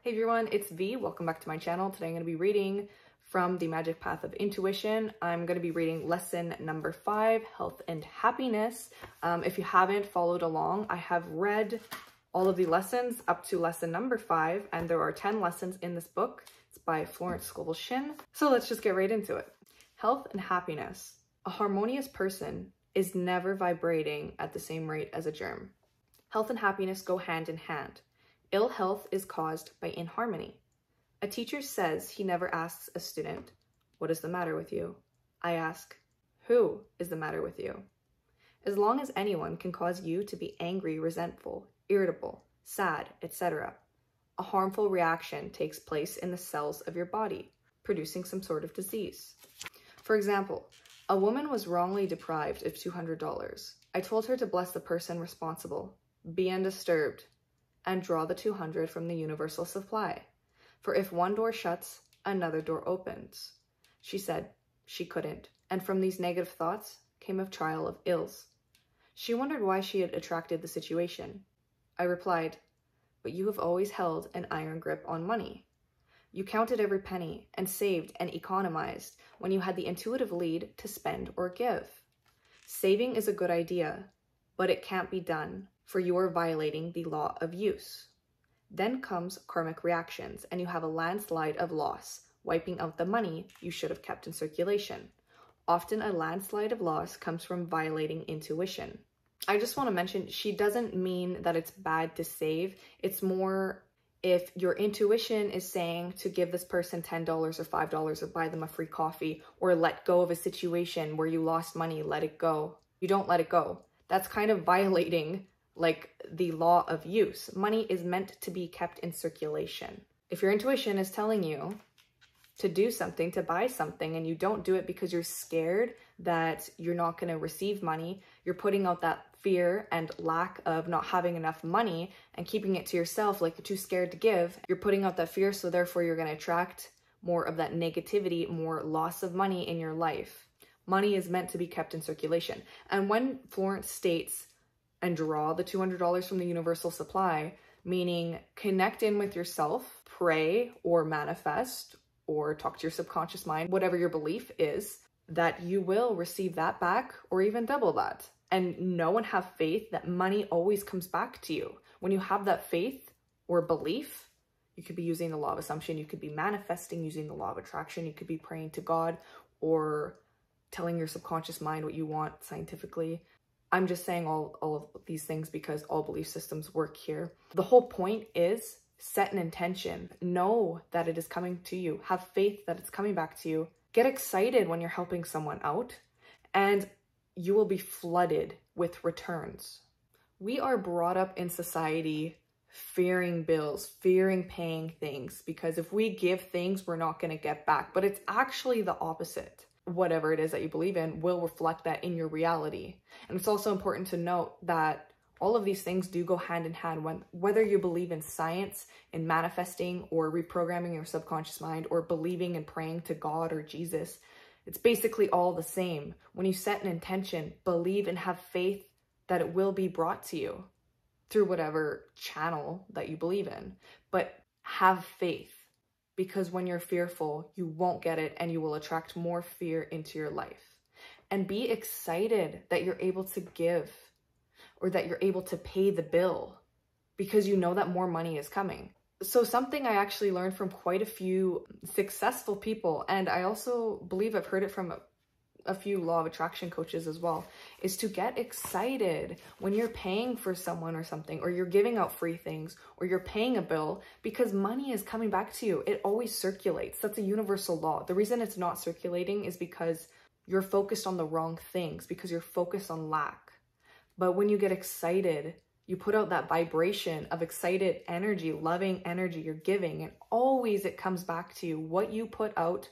Hey everyone, it's V. Welcome back to my channel. Today I'm going to be reading from The Magic Path of Intuition. I'm going to be reading lesson number 5, Health and Happiness. If you haven't followed along, I have read all of the lessons up to lesson number 5, and there are 10 lessons in this book. It's by Florence Scovel Shinn. So let's just get right into it. Health and happiness. A harmonious person is never vibrating at the same rate as a germ. Health and happiness go hand in hand. Ill health is caused by inharmony. A teacher says he never asks a student, "What is the matter with you?" I ask, "Who is the matter with you?" As long as anyone can cause you to be angry, resentful, irritable, sad, etc., a harmful reaction takes place in the cells of your body, producing some sort of disease. For example, a woman was wrongly deprived of $200. I told her to bless the person responsible, be undisturbed, and draw the 200 from the universal supply. For if one door shuts, another door opens. She said she couldn't, and from these negative thoughts came a trial of ills. She wondered why she had attracted the situation. I replied, "But you have always held an iron grip on money. You counted every penny and saved and economized when you had the intuitive lead to spend or give. Saving is a good idea, but it can't be done, for you are violating the law of use. Then comes karmic reactions, and you have a landslide of loss, wiping out the money you should have kept in circulation. Often a landslide of loss comes from violating intuition." I just want to mention, she doesn't mean that it's bad to save. It's more if your intuition is saying to give this person $10 or $5 or buy them a free coffee, or let go of a situation where you lost money, let it go. You don't let it go. That's kind of violating the law of use. Money is meant to be kept in circulation. If your intuition is telling you to do something, to buy something, and you don't do it because you're scared that you're not going to receive money, you're putting out that fear and lack of not having enough money and keeping it to yourself, like you're too scared to give. You're putting out that fear, so therefore you're going to attract more of that negativity, more loss of money in your life. Money is meant to be kept in circulation. And when Florence states, and draw the $200 from the universal supply, meaning connect in with yourself, pray or manifest or talk to your subconscious mind, whatever your belief is, that you will receive that back or even double that. And know and have faith that money always comes back to you. When you have that faith or belief, you could be using the law of assumption, you could be manifesting using the law of attraction, you could be praying to God or telling your subconscious mind what you want scientifically. I'm just saying all of these things because all belief systems work here. The whole point is set an intention. Know that it is coming to you. Have faith that it's coming back to you. Get excited when you're helping someone out, and you will be flooded with returns. We are brought up in society fearing bills, fearing paying things, because if we give things, we're not going to get back. But it's actually the opposite. Whatever it is that you believe in will reflect that in your reality. And it's also important to note that all of these things do go hand in hand. Whether you believe in science, in manifesting, or reprogramming your subconscious mind, or believing and praying to God or Jesus, it's basically all the same. When you set an intention, believe and have faith that it will be brought to you through whatever channel that you believe in. But have faith. Because when you're fearful, you won't get it, and you will attract more fear into your life. And be excited that you're able to give, or that you're able to pay the bill, because you know that more money is coming. So something I actually learned from quite a few successful people, and I also believe I've heard it from a few law of attraction coaches as well, is to get excited when you're paying for someone or something, or you're giving out free things, or you're paying a bill, because money is coming back to you. It always circulates. That's a universal law. The reason it's not circulating is because you're focused on the wrong things, because you're focused on lack. But when you get excited, you put out that vibration of excited energy, loving energy you're giving, and always it comes back to you. What you put out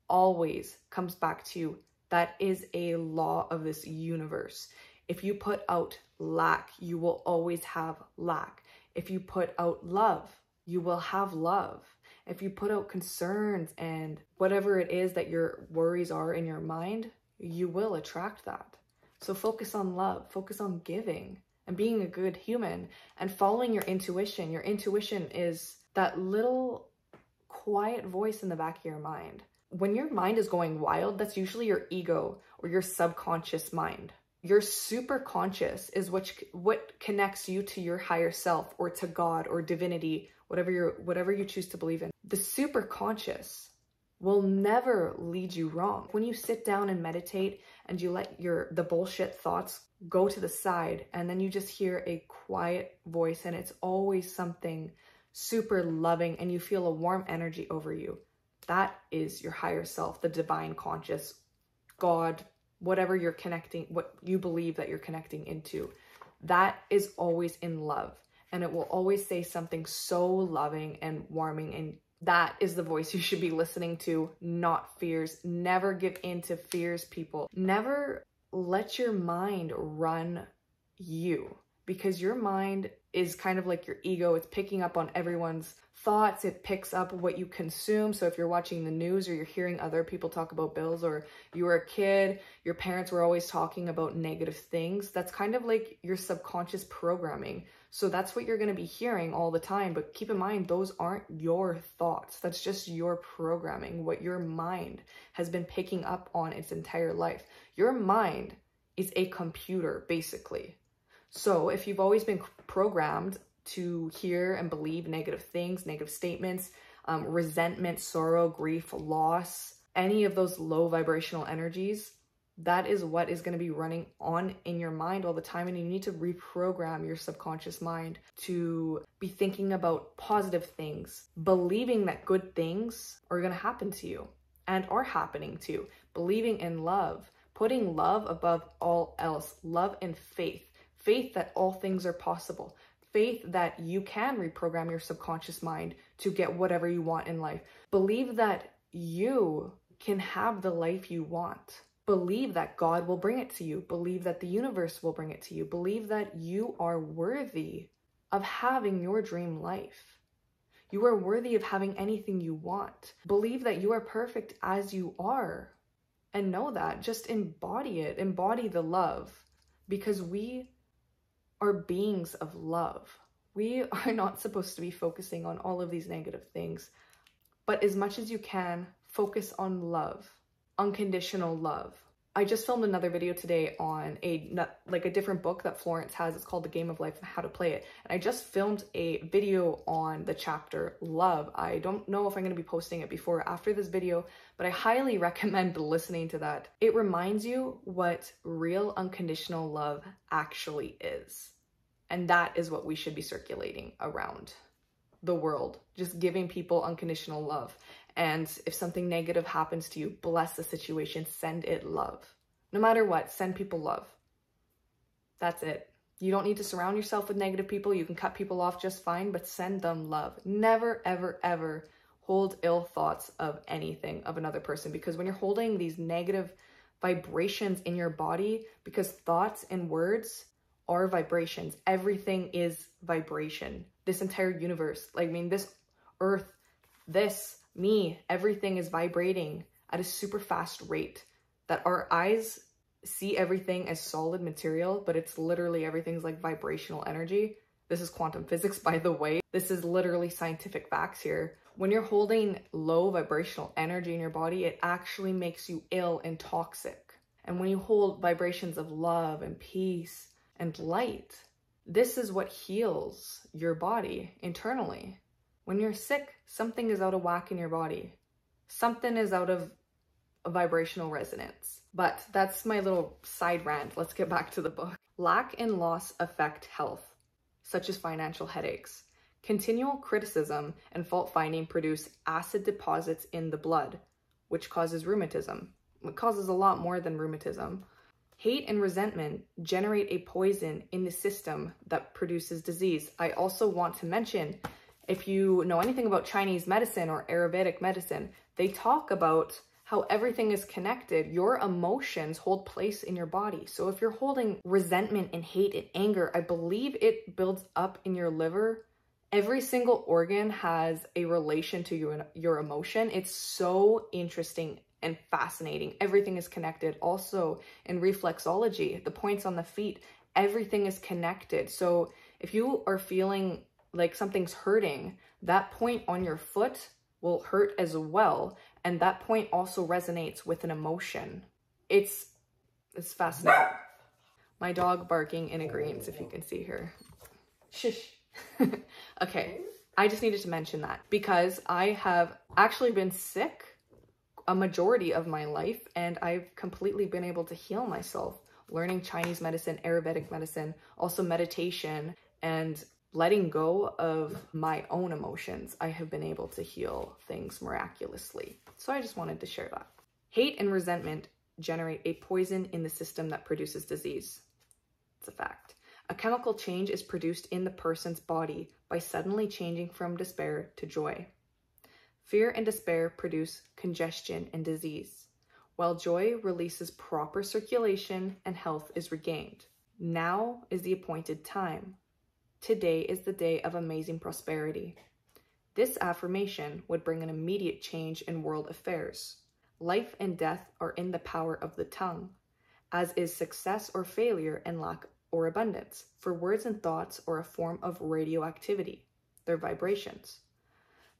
always comes back to you. That is a law of this universe. If you put out lack, you will always have lack. If you put out love, you will have love. If you put out concerns and whatever it is that your worries are in your mind, you will attract that. So focus on love, focus on giving and being a good human and following your intuition. Your intuition is that little quiet voice in the back of your mind. When your mind is going wild, that's usually your ego or your subconscious mind. Your super conscious is what connects you to your higher self or to God or divinity, whatever you choose to believe in. The super conscious will never lead you wrong. When you sit down and meditate and you let the bullshit thoughts go to the side, and then you just hear a quiet voice, and it's always something super loving, and you feel a warm energy over you. That is your higher self, the divine conscious, God, whatever you're connecting, what you believe that you're connecting into. That is always in love, and it will always say something so loving and warming, and that is the voice you should be listening to, not fears. Never give in to fears, people. Never let your mind run you, because your mind is kind of like your ego. It's picking up on everyone's thoughts. It picks up what you consume. So if you're watching the news or you're hearing other people talk about bills, or you were a kid, your parents were always talking about negative things, that's kind of like your subconscious programming. So that's what you're going to be hearing all the time. But keep in mind, those aren't your thoughts. That's just your programming, what your mind has been picking up on its entire life. Your mind is a computer, basically. So if you've always been programmed to hear and believe negative things, negative statements, resentment, sorrow, grief, loss, any of those low vibrational energies, that is what is going to be running on in your mind all the time. And you need to reprogram your subconscious mind to be thinking about positive things, believing that good things are going to happen to you and are happening to you, believing in love, putting love above all else, love and faith. Faith that all things are possible. Faith that you can reprogram your subconscious mind to get whatever you want in life. Believe that you can have the life you want. Believe that God will bring it to you. Believe that the universe will bring it to you. Believe that you are worthy of having your dream life. You are worthy of having anything you want. Believe that you are perfect as you are. And know that. Just embody it. Embody the love. Because we are beings of love. We are not supposed to be focusing on all of these negative things. But as much as you can, focus on love. Unconditional love. I just filmed another video today on a different book that Florence has. It's called The Game of Life and How to Play It. And I just filmed a video on the chapter Love. I don't know if I'm going to be posting it before or after this video, but I highly recommend listening to that. It reminds you what real unconditional love actually is. And that is what we should be circulating around the world. Just giving people unconditional love. And if something negative happens to you, bless the situation, send it love. No matter what, send people love. That's it. You don't need to surround yourself with negative people. You can cut people off just fine, but send them love. Never, ever, ever hold ill thoughts of anything, of another person. Because when you're holding these negative vibrations in your body, because thoughts and words are vibrations. Everything is vibration. This entire universe, this earth, me, everything is vibrating at a super fast rate, that our eyes see everything as solid material, but it's literally everything's like vibrational energy. This is quantum physics, by the way. This is literally scientific facts here. When you're holding low vibrational energy in your body, it actually makes you ill and toxic. And when you hold vibrations of love and peace and light, this is what heals your body internally. When you're sick, something is out of whack in your body. Something is out of a vibrational resonance. But that's my little side rant. Let's get back to the book. Lack and loss affect health, such as financial headaches. Continual criticism and fault finding produce acid deposits in the blood, which causes rheumatism. It causes a lot more than rheumatism. Hate and resentment generate a poison in the system that produces disease. I also want to mention, if you know anything about Chinese medicine or Ayurvedic medicine, they talk about how everything is connected. Your emotions hold place in your body. So if you're holding resentment and hate and anger, I believe it builds up in your liver. Every single organ has a relation to your emotion. It's so interesting and fascinating. Everything is connected. Also in reflexology, the points on the feet, everything is connected. So if you are feeling like something's hurting, that point on your foot will hurt as well. And that point also resonates with an emotion. It's fascinating. My dog barking in agreement, if you can see her. Shush. Okay, I just needed to mention that because I have actually been sick a majority of my life, and I've completely been able to heal myself, learning Chinese medicine, Ayurvedic medicine, also meditation, and letting go of my own emotions. I have been able to heal things miraculously. So I just wanted to share that. Hate and resentment generate a poison in the system that produces disease. It's a fact. A chemical change is produced in the person's body by suddenly changing from despair to joy. Fear and despair produce congestion and disease, while joy releases proper circulation and health is regained. Now is the appointed time. Today is the day of amazing prosperity. This affirmation would bring an immediate change in world affairs. Life and death are in the power of the tongue, as is success or failure and lack or abundance, for words and thoughts are a form of radioactivity, their vibrations.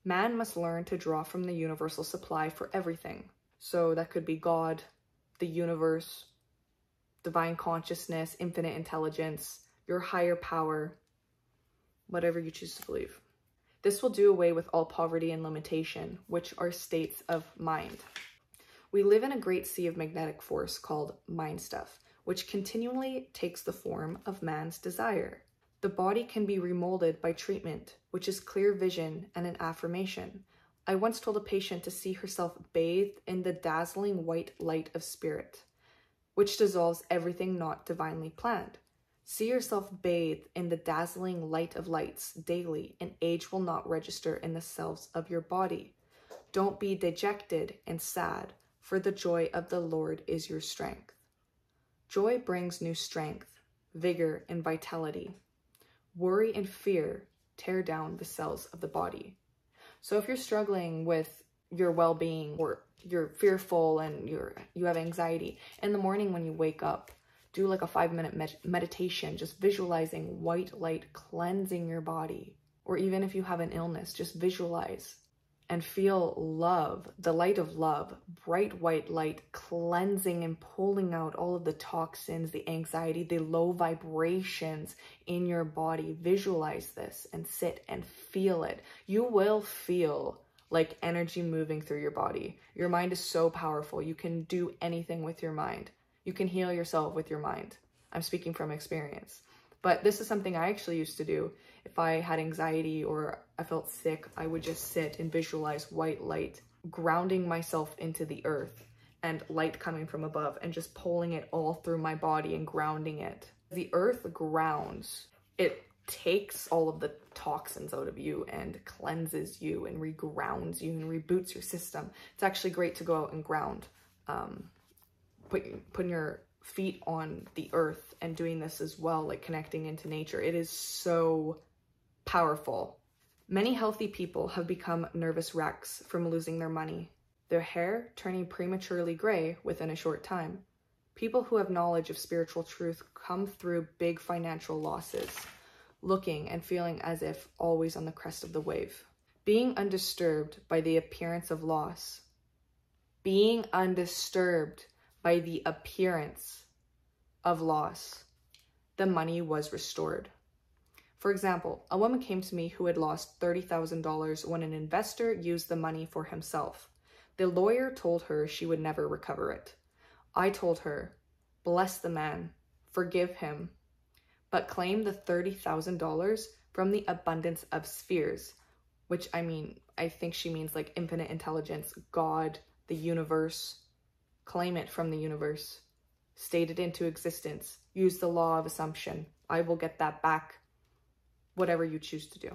Man must learn to draw from the universal supply for everything. So that could be God, the universe, divine consciousness, infinite intelligence, your higher power, whatever you choose to believe. This will do away with all poverty and limitation, which are states of mind. We live in a great sea of magnetic force called mind stuff, which continually takes the form of man's desire. The body can be remolded by treatment, which is clear vision and an affirmation. I once told a patient to see herself bathed in the dazzling white light of spirit, which dissolves everything not divinely planned. See yourself bathed in the dazzling light of lights daily, and age will not register in the cells of your body. Don't be dejected and sad, for the joy of the Lord is your strength. Joy brings new strength, vigor, and vitality. Worry and fear tear down the cells of the body. So if you're struggling with your well-being, or you're fearful and you have anxiety, in the morning when you wake up, do like a 5-minute meditation, just visualizing white light cleansing your body. Or even if you have an illness, just visualize and feel love, the light of love, bright white light cleansing and pulling out all of the toxins, the anxiety, the low vibrations in your body. Visualize this and sit and feel it. You will feel like energy moving through your body. Your mind is so powerful. You can do anything with your mind. You can heal yourself with your mind. I'm speaking from experience. But this is something I actually used to do. If I had anxiety or I felt sick, I would just sit and visualize white light, grounding myself into the earth, and light coming from above and just pulling it all through my body and grounding it. The earth grounds. It takes all of the toxins out of you and cleanses you and regrounds you and reboots your system. It's actually great to go out and ground. Putting your feet on the earth and doing this as well, like connecting into nature. It is so powerful. Many healthy people have become nervous wrecks from losing their money, their hair turning prematurely gray within a short time. People who have knowledge of spiritual truth come through big financial losses, looking and feeling as if always on the crest of the wave. Being undisturbed by the appearance of loss. Being undisturbed by the appearance of loss. The money was restored. For example, a woman came to me who had lost $30,000 when an investor used the money for himself. The lawyer told her she would never recover it. I told her, bless the man, forgive him, but claim the $30,000 from the abundance of spheres, which I think she means like infinite intelligence, God, the universe. Claim it from the universe. State it into existence. Use the law of assumption. I will get that back. Whatever you choose to do.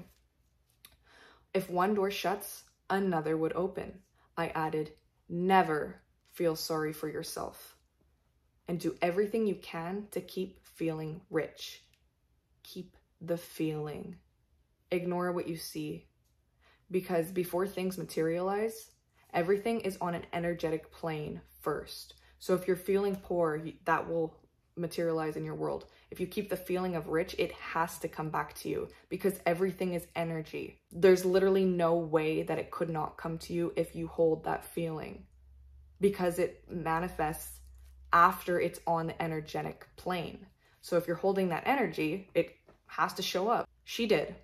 If one door shuts, another would open. I added, never feel sorry for yourself. And do everything you can to keep feeling rich. Keep the feeling. Ignore what you see. Because before things materialize, everything is on an energetic plane first. So if you're feeling poor, that will materialize in your world. If you keep the feeling of rich, it has to come back to you because everything is energy. There's literally no way that it could not come to you if you hold that feeling, because it manifests after it's on the energetic plane. So if you're holding that energy, it has to show up. She did.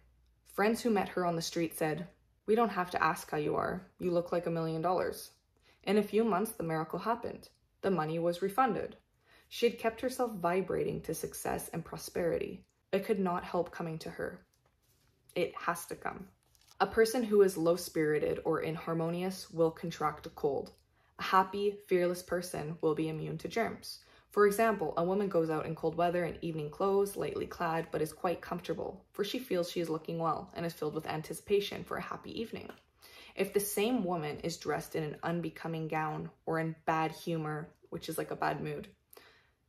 Friends who met her on the street said, "We don't have to ask how you are. You look like $1 million." In a few months, the miracle happened. The money was refunded. She had kept herself vibrating to success and prosperity. It could not help coming to her. It has to come. A person who is low-spirited or inharmonious will contract a cold. A happy, fearless person will be immune to germs. For example, a woman goes out in cold weather in evening clothes, lightly clad, but is quite comfortable, for she feels she is looking well and is filled with anticipation for a happy evening. If the same woman is dressed in an unbecoming gown or in bad humor, which is like a bad mood,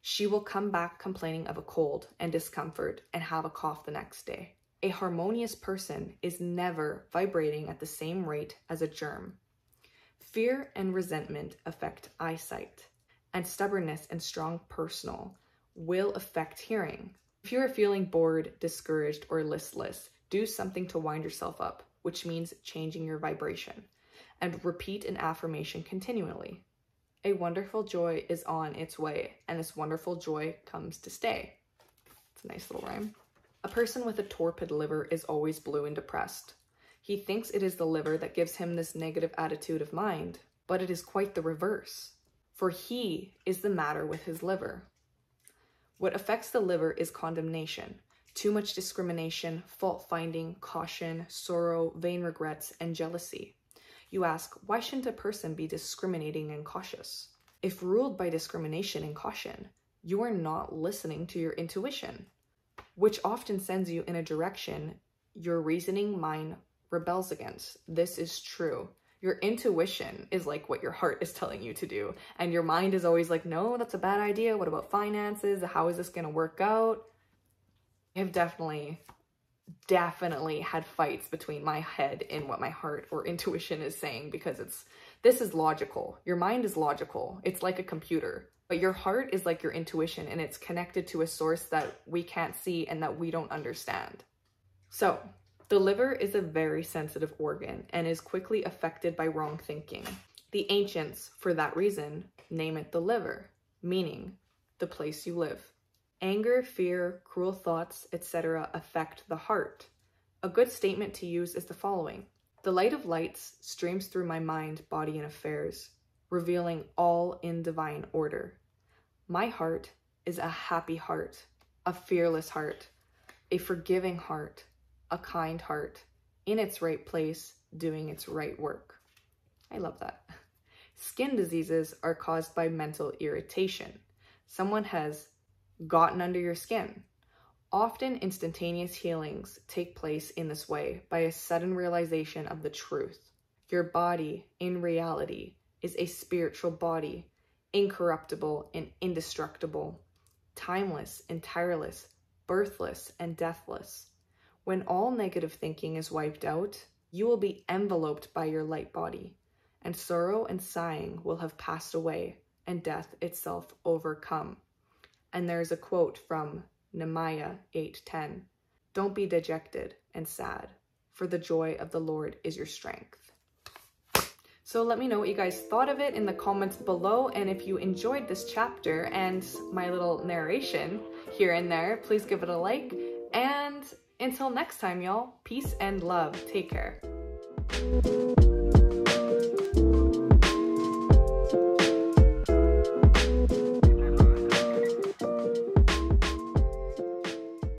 she will come back complaining of a cold and discomfort and have a cough the next day. A harmonious person is never vibrating at the same rate as a germ. Fear and resentment affect eyesight, and stubbornness and strong personal will affect hearing. If you are feeling bored, discouraged, or listless, do something to wind yourself up, which means changing your vibration, and repeat an affirmation continually. A wonderful joy is on its way, and this wonderful joy comes to stay. It's a nice little rhyme. A person with a torpid liver is always blue and depressed. He thinks it is the liver that gives him this negative attitude of mind, but it is quite the reverse, for he is the matter with his liver. What affects the liver is condemnation, too much discrimination, fault-finding, caution, sorrow, vain regrets, and jealousy. You ask, why shouldn't a person be discriminating and cautious? If ruled by discrimination and caution, you are not listening to your intuition, which often sends you in a direction your reasoning mind rebels against. This is true. Your intuition is like what your heart is telling you to do, and your mind is always like, no, that's a bad idea. What about finances? How is this going to work out? I've definitely had fights between my head and what my heart or intuition is saying, because this is logical. Your mind is logical. It's like a computer, but your heart is like your intuition, and it's connected to a source that we can't see and that we don't understand. So the liver is a very sensitive organ and is quickly affected by wrong thinking. The ancients, for that reason, name it the liver, meaning the place you live. Anger, fear, cruel thoughts, etc. affect the heart. A good statement to use is the following. The light of lights streams through my mind, body, and affairs, revealing all in divine order. My heart is a happy heart, a fearless heart, a forgiving heart, a kind heart, in its right place, doing its right work. I love that. Skin diseases are caused by mental irritation. Someone has gotten under your skin. Often instantaneous healings take place in this way by a sudden realization of the truth. Your body, in reality, is a spiritual body, incorruptible and indestructible, timeless and tireless, birthless and deathless. When all negative thinking is wiped out, you will be enveloped by your light body, and sorrow and sighing will have passed away, and death itself overcome. And there's a quote from Nehemiah 8:10. Don't be dejected and sad, for the joy of the Lord is your strength. So let me know what you guys thought of it in the comments below, and if you enjoyed this chapter and my little narration here and there, please give it a like, and until next time, y'all, peace and love. Take care.